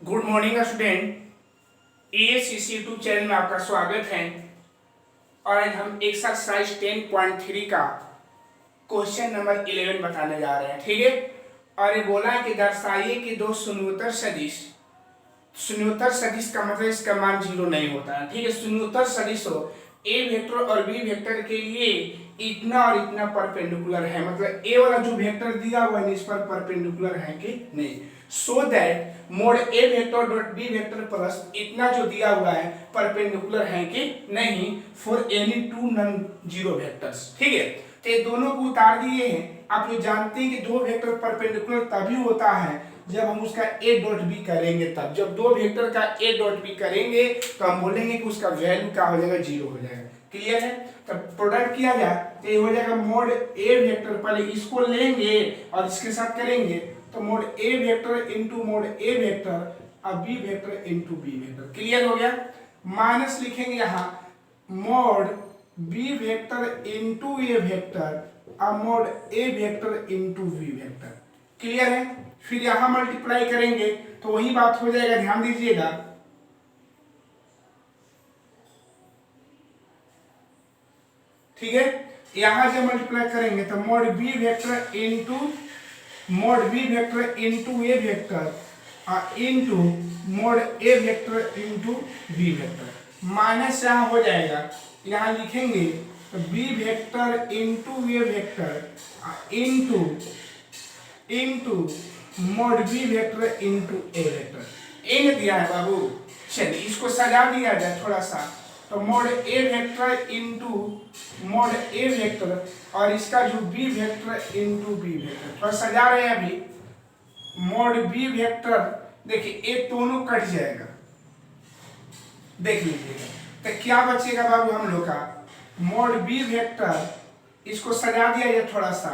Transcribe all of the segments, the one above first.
Good morning student. ASCC YouTube channel में आपका स्वागत है। और आज हम एक्सरसाइज 10.3 का क्वेश्चन नंबर 11 बताने जा रहे हैं। ठीक है। और ये बोला है कि दर्शाइए कि दो शून्योत्तर सदिश, शून्योत्तर सदिश का मतलब इसका मान 0 नहीं होता है। ठीक है। शून्योत्तर सदिश हो ए वेक्टर और बी वेक्टर के लिए इतना और इतना परपेंडिकुलर है, मतलब ए वाला जो वेक्टर दिया हुआ है इस पर परपेंडिकुलर है कि नहीं। So that mod A vector dot B vector plus इतना जो दिया हुआ है परपेंडिकुलर है कि नहीं for any two non zero vectors. ठीक है। तो ये दोनों को उतार दिए हैं। आप लोग जानते हैं कि दो वेक्टर परपेंडिकुलर तभी होता है जब हम उसका ए डॉट बी करेंगे। तब जब दो वेक्टर का ए डॉट बी करेंगे तो हम बोलेंगे कि उसका वैल्यू क्या हो जाएगा, 0 हो जाएगा। क्लियर है। तब प्रोडक्ट किया जाए तो ये हो जाएगा मोड ए वेक्टर, पहले इसको लेंगे और इसके साथ करेंगे तो mod A vector into mod A vector और B vector into B vector. Clear हो गया। माइनस लिखेंगे यहाँ mod B vector into A vector और mod A vector into B vector. Clear है। फिर यहां मल्टीप्लाई करेंगे तो वही बात हो जाएगा, ध्यान दीजिएगा। ठीक है। यहां जब मल्टीप्लाई करेंगे तो mod B vector into A vector और into mod A vector into B vector. Minus यहां हो जाएगा, यहां लिखेंगे तो B vector into A vector into mod B vector into A vector. A ने दिया है बाबू। चलिए इसको सजा दिया जाए थोड़ा सा। तो mod A vector into mod A vector और इसका जो B vector into B vector पर सजा रहे हैं अभी। मोड बी वेक्टर देखिए ए दोनों कट जाएगा, देख लीजिएगा। तो क्या बचेगा बाबू हम लोग का मोड बी वेक्टर, इसको सजा दिया जाए थोड़ा सा।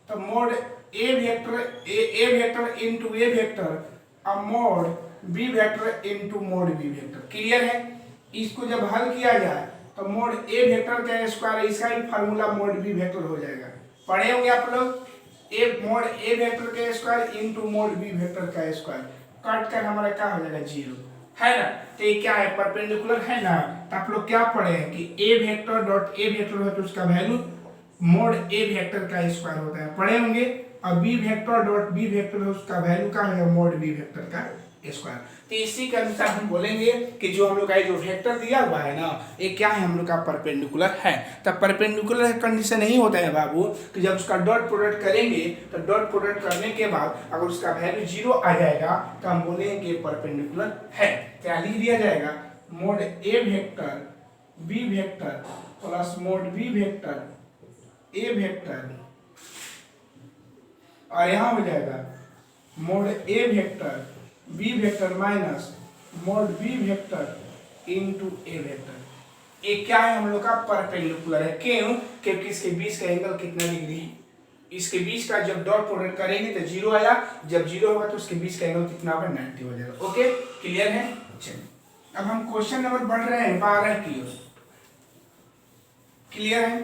तो mod A vector into A vector और mod B vector into mod B vector. Clear है। इसको जब हल किया जाए तो मोड ए वेक्टर का स्क्वायर, इसका भी फार्मूला मोड बी वेक्टर हो जाएगा। पढ़े होंगे आप लोग। मोड ए वेक्टर का square into mod B vector का स्क्वायर कट कर हमारा क्या हो जाएगा, 0 है ना। तो ये क्या है, परपेंडिकुलर है ना। तो आप लोग क्या पढ़े हैं कि A vector dot A vector है तो उसका वैल्यू मोड ए वेक्टर का स्क्वायर होता है, पढ़े होंगे। और B vector dot B vector है उसका वैल्यू क्या है, मोड बी वेक्टर का स्क्वायर। तो इसी के अनुसार हम बोलेंगे कि जो हम लोग का जो वेक्टर दिया हुआ है ना ये क्या है, हम लोग का परपेंडिकुलर है। तब परपेंडिकुलर कंडीशन नहीं होता है बाबू कि जब उसका डॉट प्रोडक्ट करेंगे तो डॉट प्रोडक्ट करने के बाद अगर उसका वैल्यू 0 आ जाएगा तो हम बोलेंगे कि परपेंडिकुलर है। क्या लिख दिया जाएगा, mod A vector B vector plus mod B vector A vector और यहां हो जाएगा mod A vector B vector minus mod B vector into A vector. ये क्या है, हम लोग का परपेंडिकुलर है। क्यों? क्योंकि इसके बीच का एंगल कितना डिग्री है, इसके बीच का जब डॉट प्रोडक्ट करेंगे तो 0 आया, जब 0 होगा तो उसके बीच का एंगल कितना होगा, 90 हो जाएगा। ओके क्लियर है। चलिए अब हम क्वेश्चन नंबर बढ़ रहे हैं 12 की ओर। क्लियर है।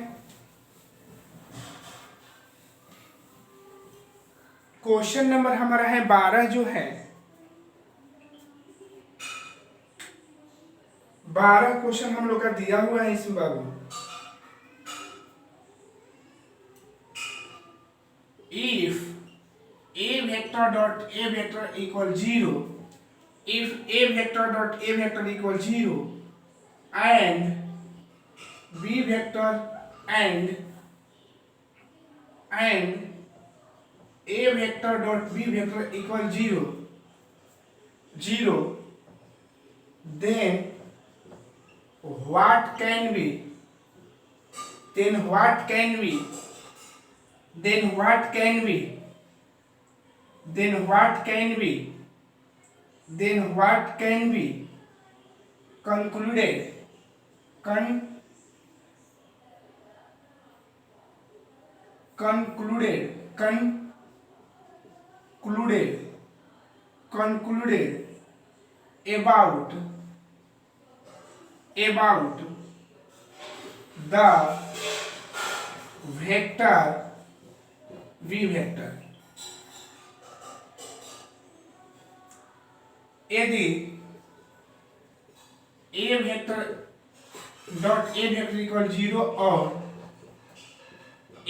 क्वेश्चन नंबर हमारा है 12 जो है 12 क्वेश्चन हम लोग का दिया हुआ है इसमें बाबू। If A vector dot A vector equal 0, if A vector dot A vector equal 0 and B vector and A vector dot B vector equal 0, then what can be concluded about the vector v vector यदि A vector dot A vector equal 0 और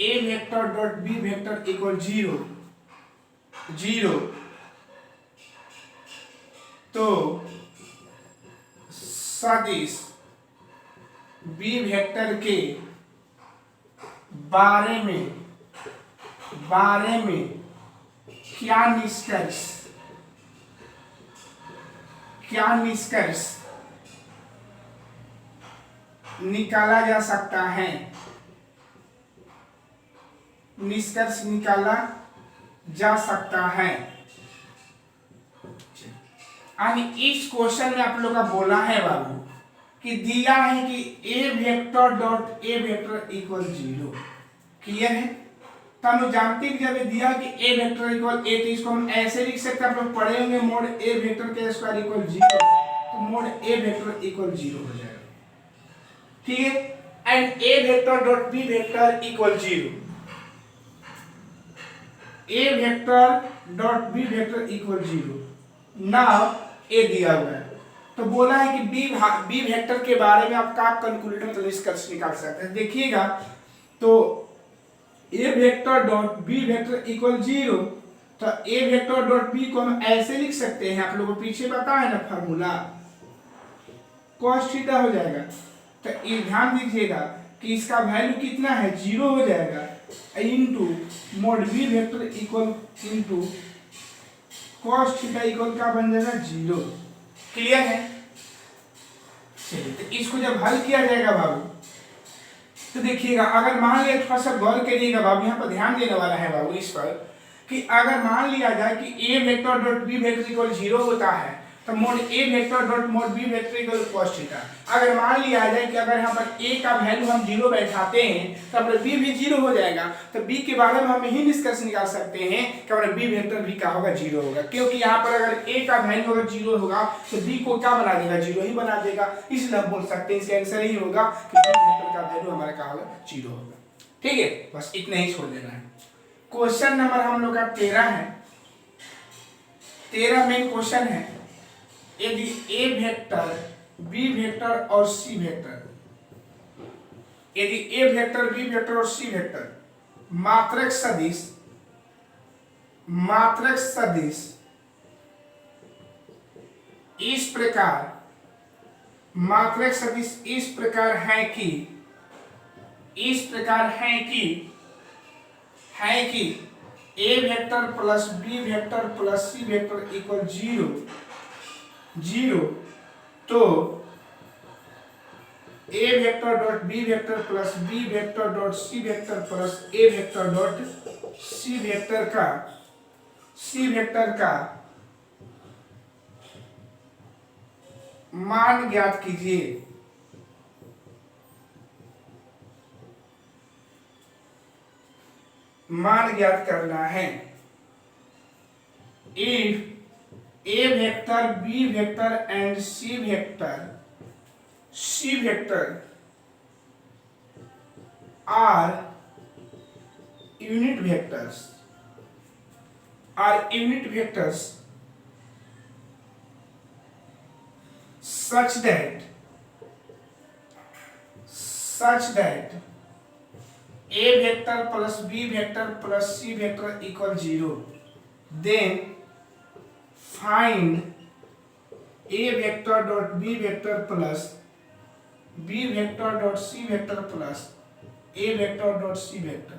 A vector dot B vector equal 0 तो सदिश B vector के बारे में क्या निष्कर्ष निकाला जा सकता है, निष्कर्ष निकाला जा सकता है। यानी इस क्वेश्चन में आप लोग का बोला है बाबू कि दिया है कि A vector dot A vector equal 0। Clear है? तो हम लोग जानते हैं कि जब दिया कि ए वेक्टर इक्वल ए, तो इसको हम ऐसे लिख सकते हैं, आप लोग पढ़े होंगे मोड ए वेक्टर के स्क्वायर इक्वल 0, तो मोड ए वेक्टर इक्वल 0 हो जाएगा। ठीक है? And A vector dot B vector equal 0, A vector dot B vector equal 0। Now A दिया हुआ है तो बोला है कि बी वेक्टर के बारे में आप क्या कंक्लूजन मतलब निष्कर्ष निकाल सकते हैं। देखिएगा तो A vector dot B vector equal 0, तो ए वेक्टर डॉट बी को हम ऐसे लिख सकते हैं, आप लोगों को पीछे पता है ना फार्मूला, cos थीटा हो जाएगा। तो ये ध्यान दीजिएगा कि इसका वैल्यू कितना है, 0 हो जाएगा, into mod B vector equal into cos theta equal क्या बन जाएगा, 0। क्लियर है? चलिए तो इसको जब हल किया जाएगा बाबू तो देखिएगा, अगर मान लिया, थोड़ा सा गौर करिएगा बाबू, यहाँ पर ध्यान देने वाला है बाबू इस पर कि अगर मान लिया जाए कि A vector dot B vector equal 0 होता है तो mod A vector dot mod B vector equal cos theta. अगर मान लिया जाए कि अगर यहाँ पर ए का वैल्यू हम 0 बैठाते हैं तो अपना बी भी 0 हो जाएगा, तो बी के बारे में हम यही निष्कर्ष निकाल सकते हैं कि हमारा बी वेक्टर भी क्या होगा, 0 होगा, क्योंकि यहाँ पर अगर ए का वैल्यू अगर 0 होगा तो बी को क्या बना देगा, 0 ही बना देगा। इसलिए हम बोल सकते हैं इसका आंसर ही होगा कि बी वेक्टर का वैल्यू हमारा क्या होगा, 0 होगा। ठीक है, बस इतना ही छोड़ देना है। क्वेश्चन नंबर हम लोग का 13 है। 13 मेन क्वेश्चन है, यदि ए वेक्टर बी वेक्टर और सी वेक्टर, यदि ए वेक्टर बी वेक्टर और सी वेक्टर मात्रक सदिश इस प्रकार, मात्रक सदिश इस प्रकार है कि A vector plus B vector plus C vector equal 0, तो A vector dot B vector plus B vector dot C vector plus A vector dot C vector का मान ज्ञात कीजिए। मान ज्ञात करना है। If A vector, B vector and C vector are unit vectors such that A vector plus B vector plus C vector equal 0, then find A vector dot B vector plus B vector dot C vector plus A vector dot C vector।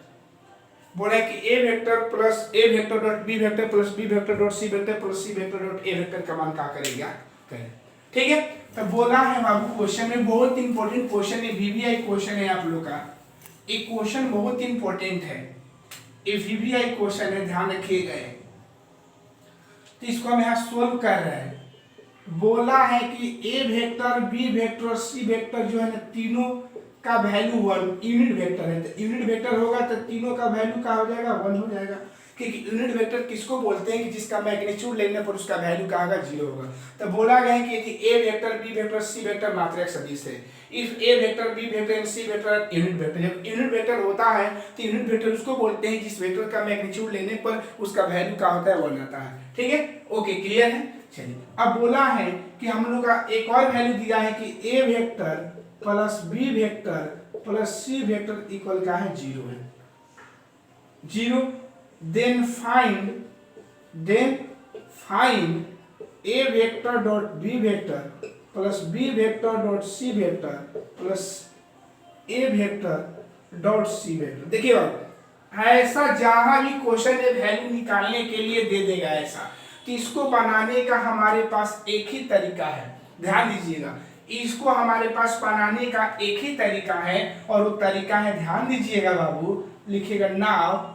बोला कि A vector plus A vector dot B vector plus B vector dot C vector plus C vector dot A vector का मान क्या करेगा, करें। ठीक है, तो बोला है बाबू क्वेश्चन में, बहुत इंपॉर्टेंट क्वेश्चन है, VBI क्वेश्चन है आप लोग का। ये क्वेश्चन बहुत इंपॉर्टेंट है, ये VBI क्वेश्चन है, ध्यान रखिएगा। तो इसको हम यहाँ सोल्व कर रहे हैं। बोला है कि ए वेक्टर बी वेक्टर और सी वेक्टर जो है ना, तीनों का वैल्यू 1 यूनिट वेक्टर है। तो यूनिट वेक्टर होगा तो तीनों का वैल्यू क्या हो जाएगा, 1 हो जाएगा। क्योंकि यूनिट वेक्टर किसको बोलते हैं कि जिसका मैग्नीट्यूड लेने पर उसका वैल्यू का आएगा 0 होगा। तो बोला गया है कि A vector B vector C vector मात्रक सदिश है। If A vector B vector and C vector unit vector, जब यूनिट वेक्टर होता है तो यूनिट वेक्टर उसको बोलते हैं जिस वेक्टर का मैग्नीट्यूड लेने पर उसका वैल्यू का होता है 1 आता है। ठीक है, ओके, क्लियर है। चलिए, अब बोला है कि हम लोग का एक और वैल्यू दिया है कि A vector plus B vector plus C vector equal का है 0 है, 0। Then find A vector dot B vector plus B vector dot C vector plus A vector dot C vector. देखिए ऐसा जहां भी क्वेश्चन में वैल्यू निकालने के लिए दे देगा ऐसा, तो इसको बनाने का हमारे पास एक ही तरीका है। ध्यान दीजिएगा, इसको हमारे पास बनाने का एक ही तरीका है और वो तरीका है, ध्यान दीजिएगा बाबू, लिखिएगा now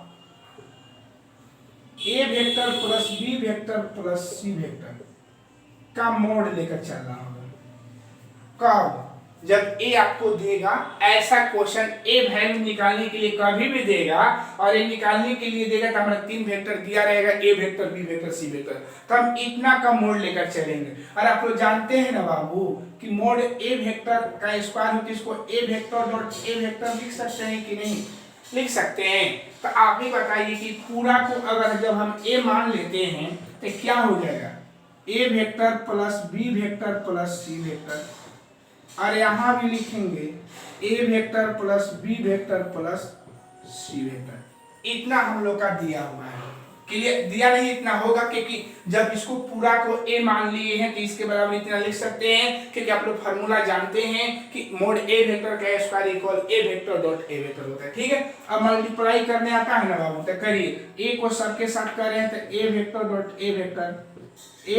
A vector plus B vector plus C vector का मोड लेकर चलना होगा। कब? जब ए आपको देगा ऐसा क्वेश्चन, ए वैल्यू निकालने के लिए कभी भी देगा और ए निकालने के लिए देगा तो हमारा 3 वेक्टर दिया रहेगा, A vector B vector C vector, तो हम इतना का मोड लेकर चलेंगे। और आप लोग जानते हैं ना बाबू कि मोड ए वेक्टर का स्क्वायर होती है, इसको ए वेक्टर डॉट ए वेक्टर लिख सकते हैं कि नहीं लिख सकते हैं? तो आप ही बताइए कि पूरा को अगर जब हम ए मान लेते हैं तो क्या हो जाएगा, A vector plus B vector plus C vector, और यहां भी लिखेंगे A vector plus B vector plus C vector. इतना हम लोग का दिया हुआ है, क्लियर? दिया नहीं इतना होगा क्योंकि जब इसको पूरा को ए मान लिए हैं तो इसके बराबर इतना लिख सकते हैं, क्योंकि आप लोग फार्मूला जानते हैं कि मोड ए वेक्टर का square equal A vector dot A vector होता है। ठीक है, अब मल्टीप्लाई करने आता है ना बाबू, तो करिए, ए को सबके साथ कर रहे हैं तो A vector dot A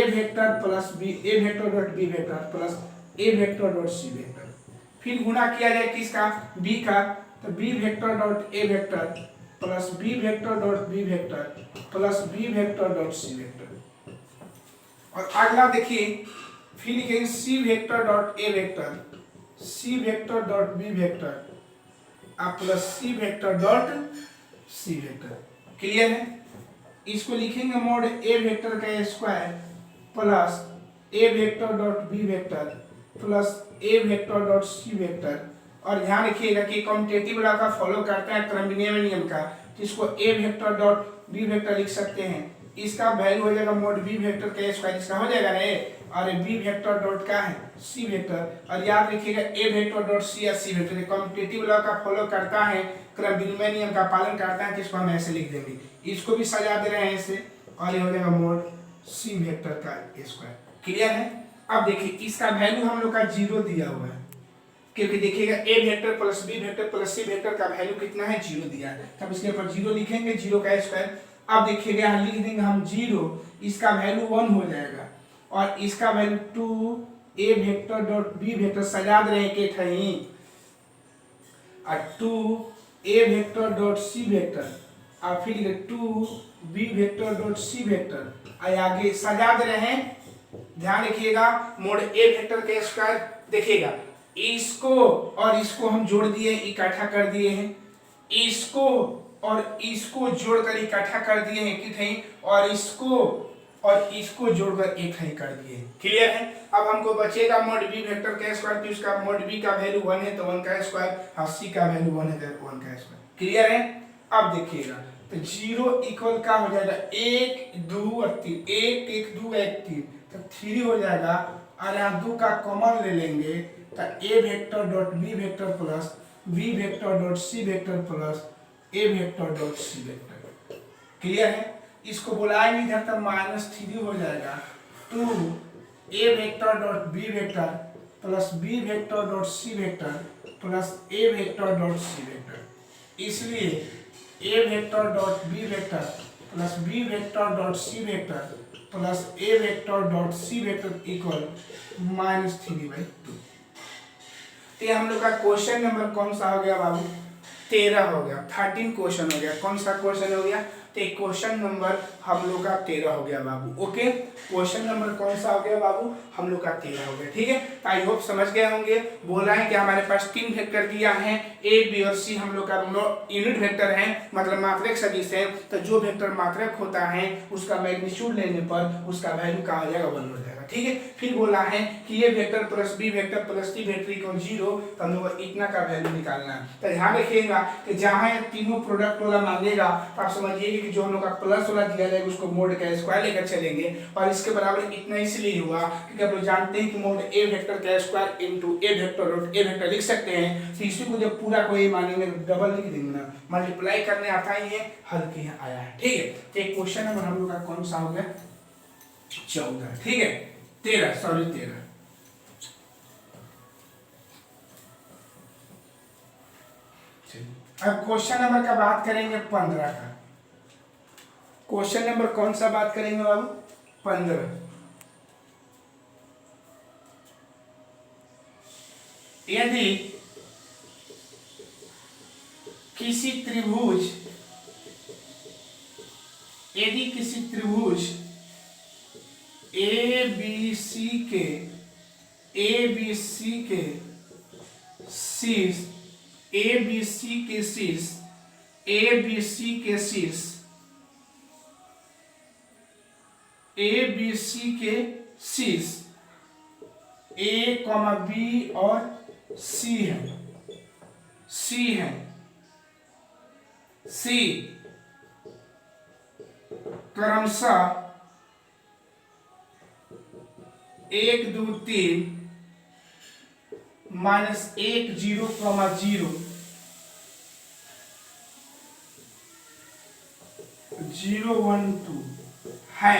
vector plus B A vector dot B vector plus A vector dot C vector. फिर गुणा किया जाए किसका, बी का, तो B vector dot A vector plus B vector dot B vector plus B vector dot C vector. और अगला देखिए, फिर लिखेंगे C vector dot A vector C vector dot B vector plus C vector dot C vector. Clear है? इसको लिखेंगे mod A vector का square plus A vector dot B vector plus A vector dot C vector. और ध्यान रखिएगा कि competitive law का follow करता है क्रमनियम नियम का, जिसको ए वेक्टर डॉट बी वेक्टर लिख सकते हैं, इसका वैल्यू हो जाएगा मोड बी वेक्टर का स्क्वायर, इसका हो जाएगा ना ए, और बी वेक्टर डॉट का है सी वेक्टर। और याद रखिएगा ए वेक्टर डॉट सी या सी वेक्टर कॉम्पिटिटिव लॉ का फॉलो करता है, क्रमनियम नियम का पालन करता है, जिसको हम ऐसे लिख देंगे, इसको भी सजा दे रहे हैं ऐसे, और ये हो जाएगा मोड सी वेक्टर का स्क्वायर। क्लियर है? अब देखिए इसका वैल्यू हम लोग का 0 दिया हुआ है, क्योंकि देखिएगा A vector plus B vector plus C vector का वैल्यू कितना है, 0 दिया है, तब इसके ऊपर 0 लिखेंगे, 0 का स्क्वायर। अब देखिएगा यहाँ लिख देंगे हम 0, इसका वैल्यू 1 हो जाएगा, और इसका value 2 A vector dot B vector सजा दे रहे हैं के ठही, और 2 A vector dot C vector, और फिर 2 B vector dot C vector, और आगे सजा दे रहे हैं। ध्यान रखिएगा, मोड ए वेक्टर के स्क्वायर, देखिएगा इसको और इसको हम जोड़ दिए, इकट्ठा कर दिए हैं, इसको और इसको जोड़कर इकट्ठा कर दिए हैं कितने, और इसको जोड़कर एक ही कर दिए। क्लियर है? अब हमको बचेगा मोड बी वेक्टर का स्क्वायर, तो उसका मोड बी का वैल्यू 1 है तो 1 का स्क्वायर, और सी का वैल्यू 1 है तो 1 का स्क्वायर। क्लियर है? अब देखिएगा तो 0 इक्वल का हो जाएगा 1 2 और 3, 1 1 2 1 3, तो 3 हो जाएगा, और यहाँ 2 का कॉमन ले लेंगे तो A vector dot B vector plus B vector dot C vector plus A vector dot C vector. Clear है? इसको बुलाएंगे इधर तब -3 हो जाएगा, 2 A vector dot B vector plus B vector dot C vector plus A vector dot C vector. इसलिए A vector dot B vector plus B vector dot C vector plus A vector dot C vector equal -3/2। तो ये हम लोग का question number कौन सा हो गया बाबू, 13 हो गया, 13 क्वेश्चन हो गया। कौन सा क्वेश्चन हो गया, तो क्वेश्चन नंबर हम लोग का 13 हो गया बाबू। ओके, क्वेश्चन नंबर कौन सा हो गया बाबू? हम लोग का 13 हो गया। ठीक है, तो आई होप समझ गए होंगे। बोला है कि हमारे पास 3 वेक्टर दिया है, ए बी और सी हम लोग का यूनिट वेक्टर है, मतलब मात्रक सदिश है। तो जो वेक्टर मात्रक होता है उसका मैग्नीट्यूड लेने पर उसका वैल्यू कहा जाएगा 1 हो जाएगा। ठीक है, फिर बोला है कि ये vector plus B vector plus C vector equal 0, तो हम लोग इतना का वैल्यू निकालना है। तो ध्यान रखिएगा कि जहां ये तीनों प्रोडक्ट वाला मांगेगा तो आप समझिए कि जो हम लोग का प्लस वाला दिया जाएगा उसको मोड का स्क्वायर लेकर चलेंगे, और इसके बराबर इतना इसलिए हुआ क्योंकि आप लोग जानते हैं कि मोड ए वेक्टर का स्क्वायर इनटू ए वेक्टर रूट ए वेक्टर लिख सकते हैं। तो इसी को जब पूरा को ए मानेंगे तो डबल लिख देंगे ना, मल्टीप्लाई करने आता ही है, हल के आया है। ठीक है, तो एक क्वेश्चन नंबर हम लोग का कौन सा हो गया? 14। ठीक है, 13 सॉरी 13। अब क्वेश्चन नंबर का बात करेंगे 15 का। क्वेश्चन नंबर कौन सा बात करेंगे बाबू? 15। यदि किसी त्रिभुज ए बी सी के शीर्ष ए कॉमा बी और सी है क्रमशः 1 2 3 -1 0 0 0 1 2 है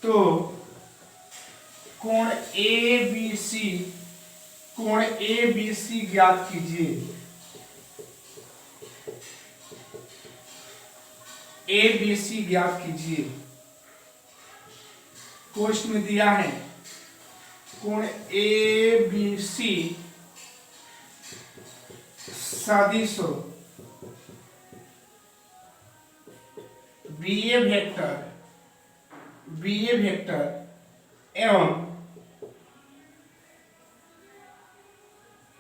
तो कोण ए बी सी ज्ञात कीजिए। ए बी सी ज्ञात कीजिए। क्वेश्चन में दिया है कोण ए बी सी सदिशो बी ए वेक्टर एवं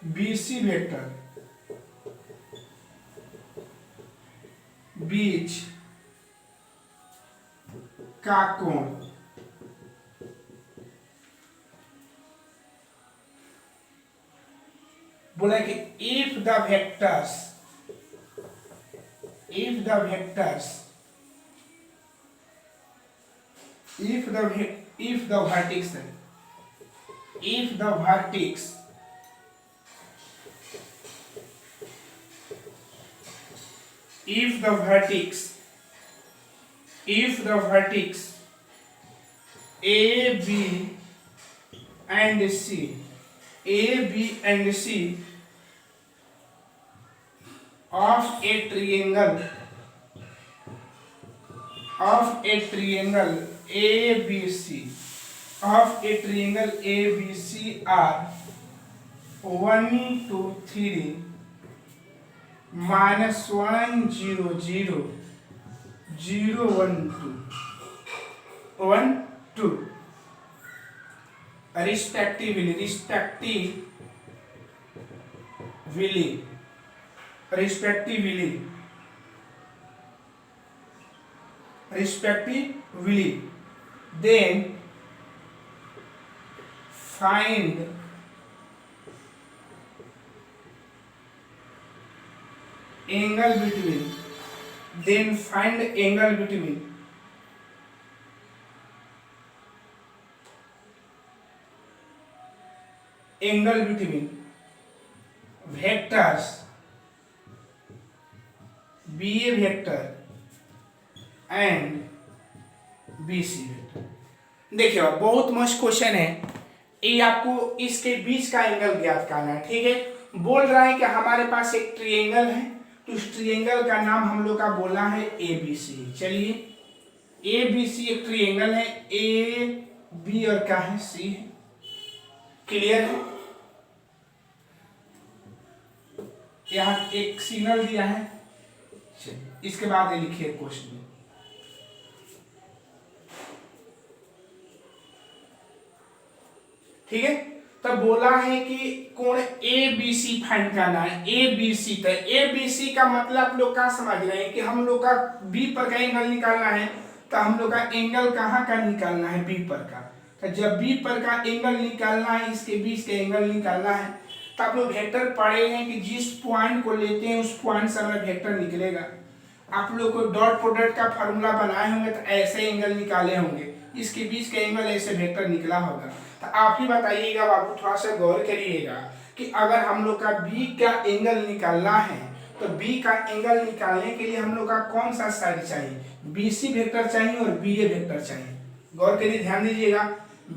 बी सी वेक्टर बीच का कोण बोला कि if the vectors A B and C of a triangle ABC are 1 2 3 -1 0 0 0 1 2 respectively then find angle between vectors BA vector and BC vector. देखिए बहुत मस्त क्वेश्चन है ये, आपको इसके बीच का एंगल ज्ञात करना है। ठीक है, बोल रहा है कि हमारे पास एक ट्रायंगल है, तो उस ट्रायंगल का नाम हम लोग का बोला है ABC। चलिए ABC एक ट्रायंगल है, A B और क्या है C है। क्लियर है? यहाँ एक सिग्नल दिया है। इसके बाद ये लिखिए क्वेश्चन, ठीक है। तो बोला है कि कोण ए बी सी फाइंड करना है, ए बी सी। तो ए बी सी का मतलब आप लोग क्या समझ रहे हैं कि हम लोग का बी पर का एंगल निकालना है। तो हम लोग का एंगल कहाँ का निकालना है, बी पर का। तो जब बी पर का एंगल निकालना है, इसके बीच के एंगल निकालना है, तो आप लोग वेक्टर पढ़े हैं कि जिस पॉइंट को लेते हैं उस पॉइंट से हमारा वेक्टर निकलेगा। आप लोग को डॉट प्रोडक्ट का फार्मूला बनाए होंगे तो ऐसे एंगल निकाले होंगे, इसके बीच के एंगल ऐसे वेक्टर निकला होगा। तो आप ही बताइएगा बाबू, थोड़ा सा गौर करिएगा कि अगर हम लोग का बी का एंगल निकालना है तो बी का एंगल निकालने के लिए हम लोग का कौन सा साइड चाहिए, बीसी वेक्टर चाहिए और बीए वेक्टर चाहिए। गौर करिए, ध्यान दीजिएगा,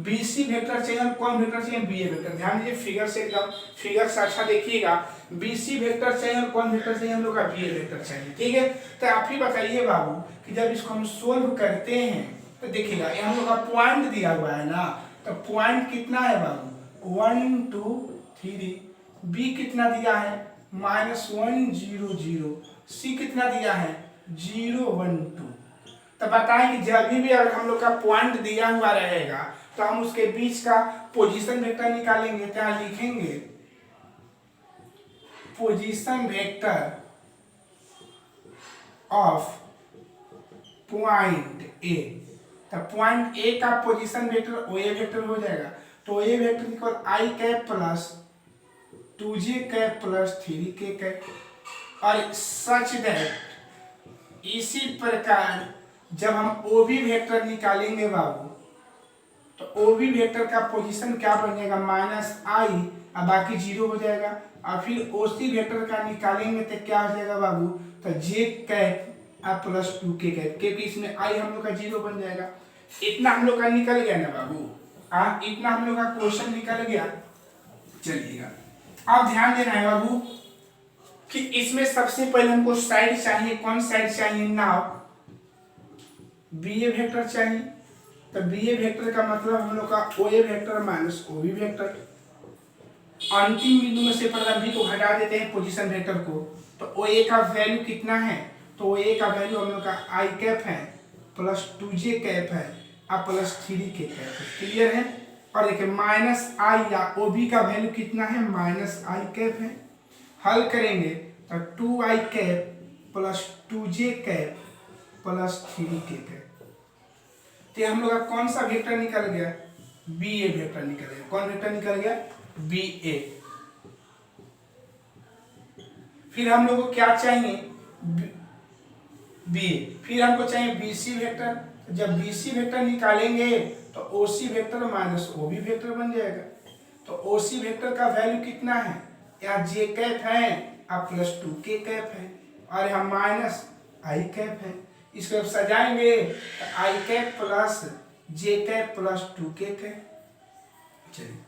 बीसी वेक्टर चाहिए और कौन वेक्टर चाहिए, बीए वेक्टर। ध्यान दीजिए फिगर से, एकदम फिगर से अच्छा देखिएगा, बीसी वेक्टर चाहिए और कौन वेक्टर चाहिए, हम लोग का बीए वेक्टर चाहिए, ठीक है। तो आप ही बताइए बाबू कि जब इसको हम सोल्व करते हैं तो देखिएगा ये हम लोग का पॉइंट दिया हुआ है ना, तो पॉइंट कितना है बाबू, 1 2 3। बी कितना दिया है, -1 0 0। सी कितना दिया है, 0 1 2। तो बताएं कि जब भी अगर हम लोग का पॉइंट दिया हुआ रहेगा तो हम उसके बीच का पोजीशन वेक्टर निकालेंगे। क्या लिखेंगे, position vector of point A. तो पॉइंट ए का position vector O A vector हो जाएगा। तो A vector equal i cap plus 2j cap plus 3k cap. और सच दैट इसी प्रकार जब हम ओ बी वेक्टर निकालेंगे बाबू, तो ओ बी वेक्टर का पोजीशन क्या बन जाएगा, -i, और बाकी 0 हो जाएगा। और फिर ओ सी वेक्टर का निकालेंगे तो क्या हो जाएगा बाबू, तो j cap plus 2k cap, क्योंकि इसमें i हम लोग का 0 बन जाएगा। इतना हम लोग का निकल गया ना बाबू, इतना हम लोग का क्वेश्चन निकल गया। चलिएगा अब ध्यान देना है बाबू कि इसमें सबसे पहले हमको साइड चाहिए, कौन साइड चाहिए, नाउ बीए वेक्टर चाहिए। तो बीए वेक्टर का मतलब हम लोग का ओए वेक्टर माइनस ओबी वेक्टर। अंतिम बिंदु में से प्रारंभिक को हटा देते हैं पोजीशन वेक्टर को, तो ओए का वैल्यू कितना है, तो ओए का वैल्यू हम लोग का आई कैप है प्लस 2j कैप है और प्लस 3k कैप है। क्लियर है। और देखिए -i या ओबी का वैल्यू कितना है, -i कैप है। हल करेंगे तो 2i cap plus 2j cap plus 3k cap. तो हम लोग का कौन सा वेक्टर निकल गया, बी ए वेक्टर निकल गया। कौन वेक्टर निकल गया, बी ए। फिर हम लोग को क्या चाहिए, बी ए। फिर हमको चाहिए बी सी वेक्टर। जब बी सी वेक्टर निकालेंगे तो O C vector minus O B vector बन जाएगा। तो ओ सी वेक्टर का वैल्यू कितना है, यहाँ जे कैप है और प्लस 2k कैप है और यहाँ माइनस आई कैप है। इसको अब सजाएंगे तो i cap plus J cap plus 2k cap. चलिए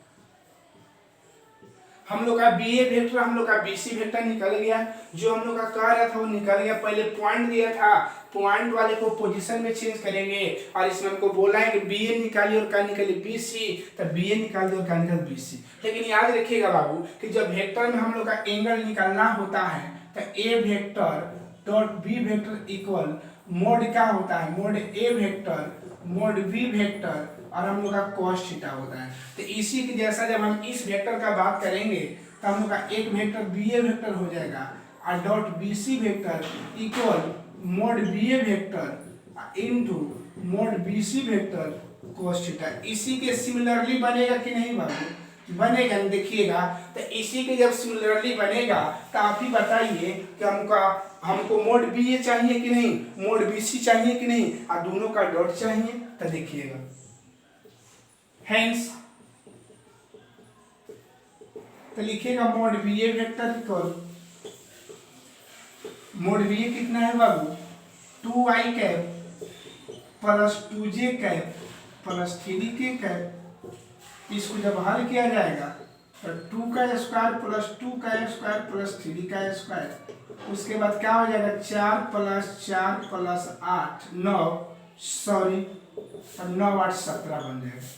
हम लोग का बी ए वेक्टर, हम लोग का बी सी वेक्टर निकल गया। जो हम लोग का कह रहा था वो निकल गया। पहले पॉइंट दिया था, पॉइंट वाले को पोजीशन में चेंज करेंगे और इसमें हमको बोला है कि बी ए निकालिए और क्या निकालिए, बी सी। तो बी ए निकाल दिया और क्या निकाल, बी सी। लेकिन याद रखिएगा बाबू कि जब वेक्टर में हम लोग का एंगल निकालना होता है तो A vector dot B vector equal mod क्या होता है, mod A vector mod B vector और हम लोग का cos थीटा होता है। तो इसी के जैसा जब हम इस वेक्टर का बात करेंगे तो हम लोग का एक वेक्टर बी ए वेक्टर हो जाएगा और dot B C vector equal mod B A vector into mod B C vector cos theta. इसी के सिमिलरली बनेगा कि नहीं बाबू, बनेगा। देखिएगा तो इसी के जब सिमिलरली बनेगा तो आप ही बताइए कि हमको मोड बी ए चाहिए कि नहीं, मोड बी सी चाहिए कि नहीं, और दोनों का डॉट चाहिए। तो देखिएगा हेंस तो लिखिएगा mode B A vector equal mod B ए कितना है बाबू, 2i cap plus 2j cap plus 3k cap. इसको जब हल किया जाएगा तो 2 का स्क्वायर प्लस 2 का स्क्वायर प्लस 3 का स्क्वायर। उसके बाद क्या हो जाएगा, 4 प्लस 4 प्लस 8 9 सॉरी 9 8 17 बन जाएगा।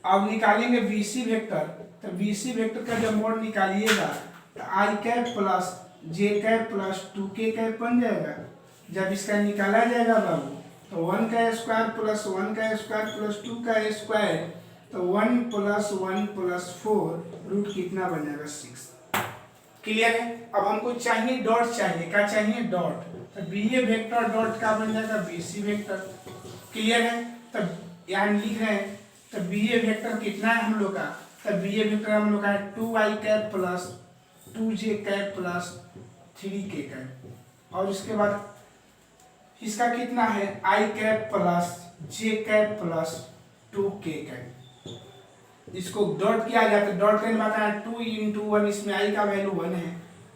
अब निकालेंगे बीसी वेक्टर। तो बीसी वेक्टर का जब मोड निकालिएगा आई कैप प्लस जे कैप प्लस 2k कैप बन जाएगा। जब इसका निकाला जाएगा बाबू तो 1 का स्क्वायर प्लस 1 का स्क्वायर प्लस 2 का स्क्वायर, तो 1 प्लस 1 प्लस 4 रूट कितना बन जाएगा 6। क्लियर है। अब हमको चाहिए डॉट, चाहिए क्या चाहिए डॉट, तो बी ए वेक्टर डॉट का बन जाएगा बी सी वेक्टर। क्लियर है। तब यहाँ लिख रहे हैं तो बी ए वेक्टर कितना है हम लोग का, तो बी ए वेक्टर हम लोग का है 2i cap plus 2j cap plus 3k cap, और उसके बाद इसका कितना है i cap plus j cap plus 2k cap. इसको डॉट किया जाता है, डॉट करने में आता है 2 इंटू 1, इसमें i का वैल्यू 1 है,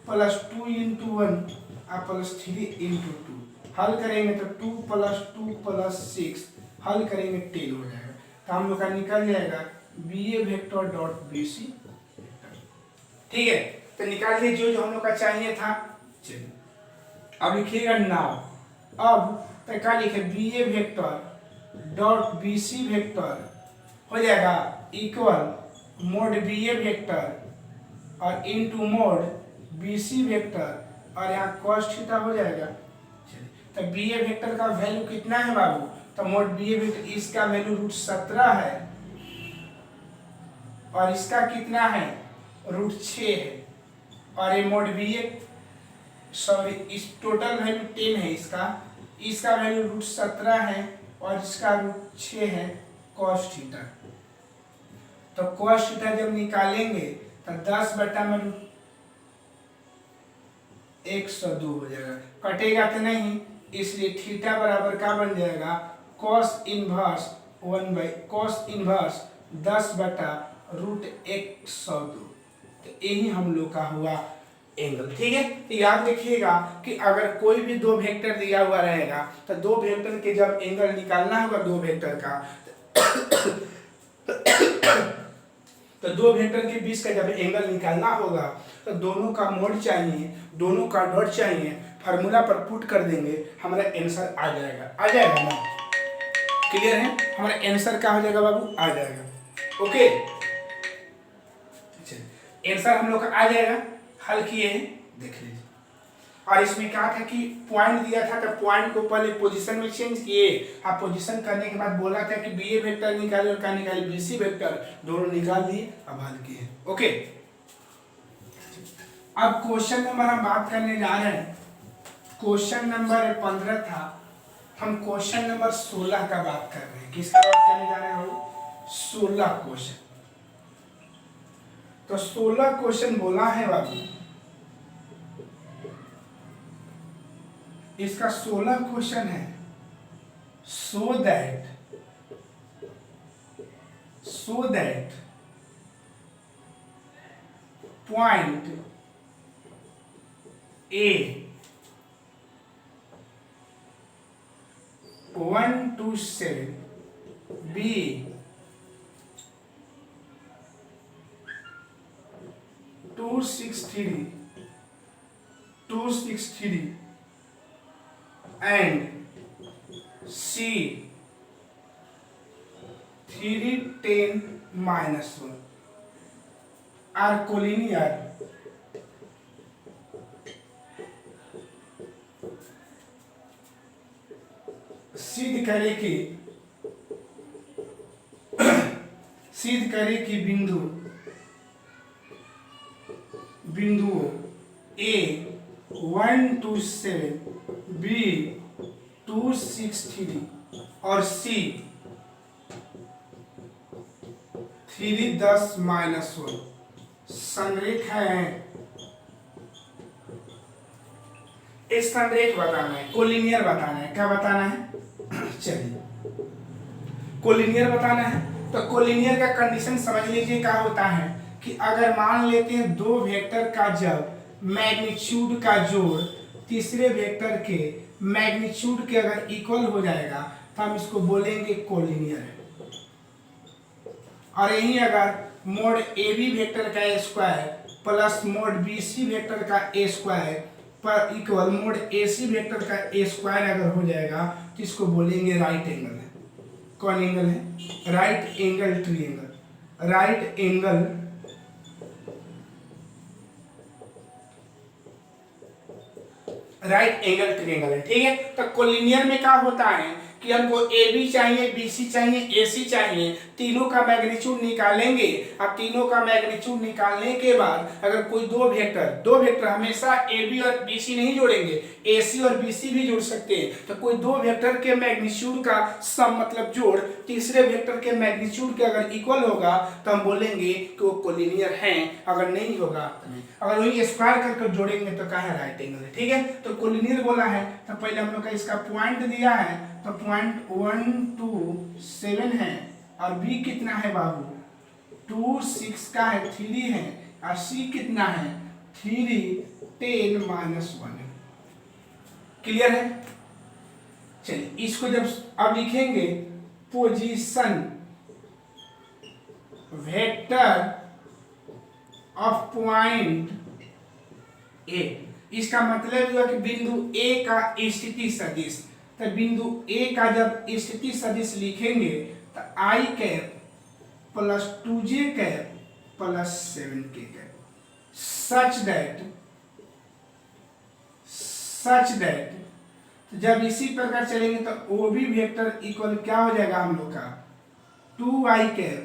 प्लस 2 इंटू 1 और प्लस 3 इंटू 2। हल करेंगे तो 2 प्लस 2 प्लस 6, हल करेंगे 10 हो जाएगा। तो हम लोग का निकल जाएगा B A vector dot B सी। ठीक है, तो निकाल दिए जो जो हम लोग का चाहिए था। चलिए अब लिखिएगा नाउ, अब तो क्या लिखे B A vector dot B C vector हो जाएगा equal mod B A vector और into mod B C vector, और यहाँ cos थीटा हो जाएगा। तो बी ए वेक्टर का वैल्यू कितना है बाबू, तो मोड बी ए वेक्टर इसका वैल्यू √17 है और इसका कितना है √6 है, और ये मोड बी ए सॉरी इस टोटल वैल्यू 10 है, इसका वैल्यू √17 है और इसका √6 है cos थीटा। तो cos थीटा जब निकालेंगे तो 10 बटा में 102 हो जाएगा, कटेगा तो नहीं, इसलिए थीटा बराबर का बन जाएगा cos इनवर्स 10 बटा √102। तो यही हम लोग का हुआ एंगल। ठीक है, तो याद रखिएगा कि अगर कोई भी दो वेक्टर दिया हुआ रहेगा तो दो वेक्टर के जब एंगल निकालना होगा दो वेक्टर का तो दो वेक्टर के बीच का जब एंगल निकालना होगा तो दोनों का मोड चाहिए, दोनों का डॉट चाहिए, फार्मूला पर पुट कर देंगे, हमारा आंसर आ जाएगा ना। क्लियर है, हमारा आंसर क्या हो जाएगा बाबू, आ जाएगा। ओके, आंसर हम लोग का आ जाएगा। हल किए हैं, देख लीजिए। और इसमें क्या था कि पॉइंट दिया था, तो पॉइंट को पहले पोजीशन में चेंज किए, आप पोजीशन करने के बाद बोला था कि बी ए वेक्टर निकाले और क्या निकाले बी सी वेक्टर, दोनों निकाल दिए, अब हल किए। ओके, अब क्वेश्चन नंबर हम बात करने जा रहे हैं। क्वेश्चन नंबर 15 था, हम क्वेश्चन नंबर 16 का बात कर रहे हैं। किसका बात करने जा रहे हैं, 16 क्वेश्चन। तो 16 क्वेश्चन बोला है बाबू, इसका 16 क्वेश्चन है, so that point A 1 to 7 B 263 and C 310 minus 1 are collinear सिद्ध करे कि बिंदुओं A 1 to 7 B 263 और C 310 minus 1 संरेख है। इस संरेख बताना है, कोलिनियर बताना है। क्या बताना है, चलिए कोलिनियर बताना है। तो कोलिनियर का कंडीशन समझ लीजिए क्या होता है कि अगर मान लेते हैं दो वेक्टर का जब मैग्नीट्यूड का जोड़ तीसरे वेक्टर के मैग्नीट्यूड के अगर इक्वल हो जाएगा तो हम इसको बोलेंगे कोलिनियर है। और यही अगर मोड ए बी वेक्टर का square plus mod B C vector का ए स्क्वायर पर equal mod A C vector का ए स्क्वायर अगर हो जाएगा तो इसको बोलेंगे राइट एंगल है। कौन एंगल है, right angle triangle. Right angle right angle triangle है, ठीक है। तो कोलिनियर में क्या होता है कि हमको ए बी चाहिए, बी सी चाहिए, ए सी चाहिए, तीनों का मैग्नीट्यूड निकालेंगे। अब तीनों का मैग्नीट्यूड निकालने के बाद अगर कोई दो वेक्टर हमेशा ए बी और बी सी नहीं जोड़ेंगे, ए सी और बी सी भी जोड़ सकते हैं। तो कोई दो वेक्टर के मैग्नीट्यूड का सम मतलब जोड़ तीसरे वेक्टर के मैग्नीट्यूड के अगर इक्वल होगा तो हम बोलेंगे कि वो कोलिनियर हैं, अगर नहीं होगा अगर वही स्क्वायर करके जोड़ेंगे तो क्या है, राइट एंगल है, ठीक है। तो कोलिनियर बोला है तो पहले हम लोग का इसका पॉइंट दिया है, तो पॉइंट 1 2 7 है और बी कितना है बाबू 2 6 का है, 3 है, और सी कितना है 3 10 -1 है। क्लियर है। चलिए इसको जब अब लिखेंगे पोजीशन वेक्टर ऑफ पॉइंट ए, इसका मतलब हुआ कि बिंदु ए का स्थिति सदिश। तो बिंदु ए का जब स्थिति सदिश लिखेंगे तो i cap plus 2j cap plus 7k cap such that तो जब इसी प्रकार चलेंगे तो ओ बी वेक्टर इक्वल क्या हो जाएगा हम लोग का 2i cap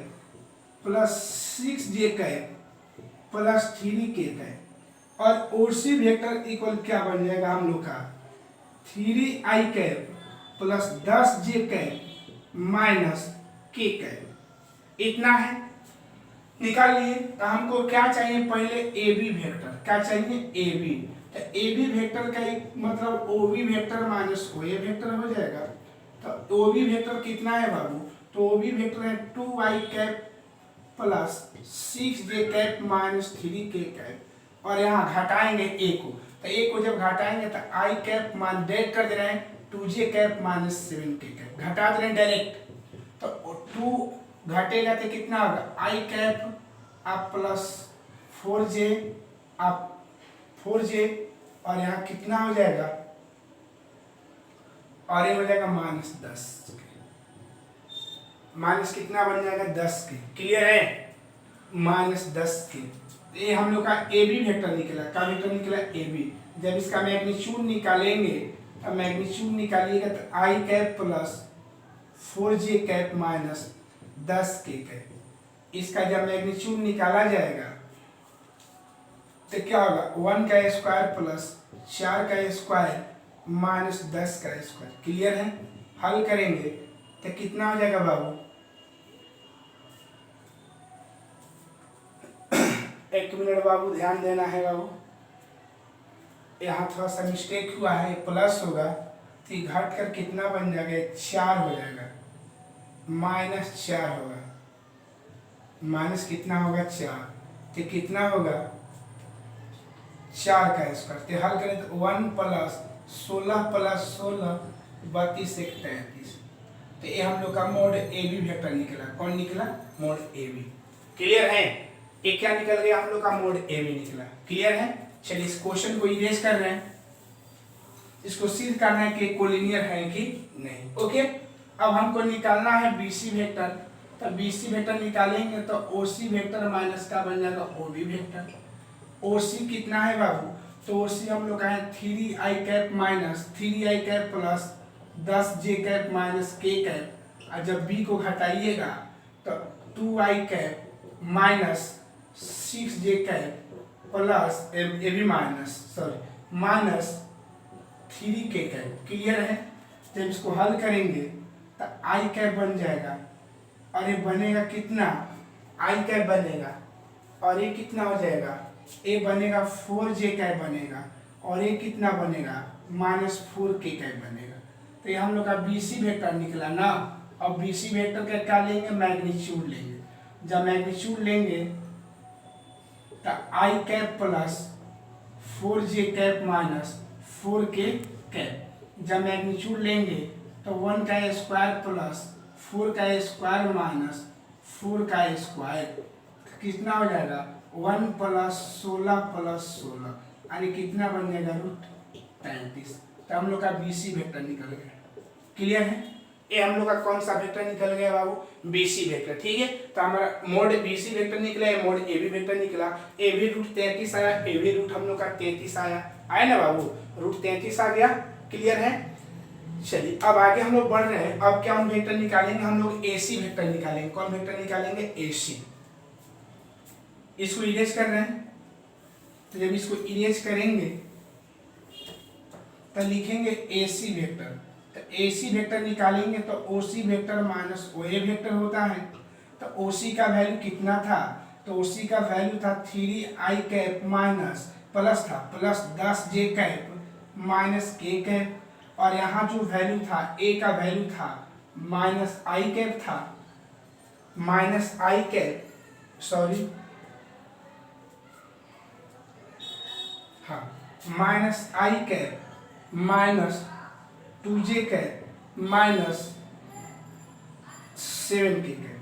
plus 6j cap plus 3k cap, और ओ सी वेक्टर इक्वल क्या बन जाएगा हम लोग का 3i cap plus 10j cap minus k cap. इतना है, निकाल लिए। तो हमको क्या चाहिए पहले ए बी वेक्टर, क्या चाहिए ए बी। तो ए बी वेक्टर का एक मतलब ओ B vector minus O A vector हो जाएगा। तो ओ बी वेक्टर कितना है बाबू, तो ओ बी वेक्टर है 2i cap plus 6j cap minus 3k cap, और यहाँ घटाएंगे ए को। तो ए को जब घटाएंगे तो आई कैप मान डायरेक्ट कर दे रहे हैं 2j cap minus 7k cap, घटा दे रहे हैं डायरेक्ट। तो 2 घटेगा तो कितना होगा आई कैप आप प्लस 4j आप 4j, और यहाँ कितना हो जाएगा, और ये हो जाएगा माइनस 10, माइनस कितना बन जाएगा 10 के। क्लियर है, माइनस 10 के। ये हम लोग का ए बी वेक्टर निकला, क्या वेक्टर निकला ए बी। जब इसका मैग्नीट्यूड निकालेंगे तो मैग्नीट्यूड निकालिएगा तो i cap plus 4j cap minus 10k cap. इसका जब मैग्नीट्यूड निकाला जाएगा तो क्या होगा 1 का स्क्वायर प्लस 4 का स्क्वायर माइनस 10 का स्क्वायर। क्लियर है। हल करेंगे तो कितना हो जाएगा बाबू, एक मिनट बाबू ध्यान देना है बाबू, यहाँ थोड़ा सा मिस्टेक हुआ है, प्लस होगा तो घट कर कितना बन जाएगा 4 हो जाएगा, माइनस 4 होगा, माइनस कितना होगा 4, तो कितना होगा 4 का स्क्वायर। तो हल करें तो 1 प्लस 16 प्लस 16 32 एक 33। तो ये हम लोग का मोड ए बी वेक्टर निकला। कौन निकला, मोड ए बी। क्लियर है। ये क्या निकल गया हम लोग का मोड ए बी निकला। क्लियर है। चलिए इस क्वेश्चन को इरेज कर रहे हैं, इसको सिद्ध करना है कि कोलिनियर है कि नहीं। ओके, अब हमको निकालना है बीसी वेक्टर। तो बीसी वेक्टर निकालेंगे तो ओसी वेक्टर माइनस का बन जाएगा ओबी वेक्टर। ओसी कितना है बाबू, तो ओसी हम लोग का है 3i cap minus 3i cap plus 10j cap minus k cap, और जब b को घटाइएगा तो 2i cap minus 6j cap plus A भी माइनस 3k कैप। क्लियर है। जब इसको हल करेंगे तो i कैप बन जाएगा, और ये बनेगा कितना, i कैप बनेगा, और ये कितना हो जाएगा, ये बनेगा 4j कैप बनेगा, और ये कितना बनेगा माइनस 4k कैप बनेगा। तो ये हम लोग का बीसी वेक्टर निकला ना। अब बीसी वेक्टर का क्या लेंगे, मैग्नीट्यूड लेंगे। जब मैग्नीट्यूड लेंगे तो i cap plus 4j cap minus 4k cap. जब मैग्नीट्यूड लेंगे तो 1 का स्क्वायर प्लस 4 का स्क्वायर माइनस 4 का स्क्वायर, कितना हो जाएगा 1 प्लस 16 प्लस 16, यानी कितना बन जाएगा √33। तो हम लोग का बीसी वेक्टर निकल गया। क्लियर है। ये हम लोग का कौन सा वेक्टर निकल गया बाबू, बीसी वेक्टर। ठीक है। तो हमारा मोड बीसी वेक्टर निकला है, मोड ए बी वेक्टर निकला। ए बी √33 आया, ए बी रूट हम लोग का 33 आया। आए ना बाबू, √33 आ गया। क्लियर है? चलिए अब आगे हम लोग बढ़ रहे हैं। अब क्या हम वेक्टर निकालेंगे, हम लोग AC वेक्टर निकालेंगे। कौन वेक्टर निकालेंगे? AC। इसको इरेज कर रहे हैं, तो जब इसको इरेज करेंगे तो लिखेंगे AC वेक्टर। तो AC वेक्टर निकालेंगे तो OC vector minus OA vector होता है। तो OC का वैल्यू कितना था? तो OC का वैल्यू था 3i कैप माइनस प्लस था plus 10j cap minus k cap, और यहाँ जो वैल्यू था A का वैल्यू था माइनस i कैप था, माइनस i कैप, सॉरी हाँ, minus i cap minus 2j cap minus 7k cap.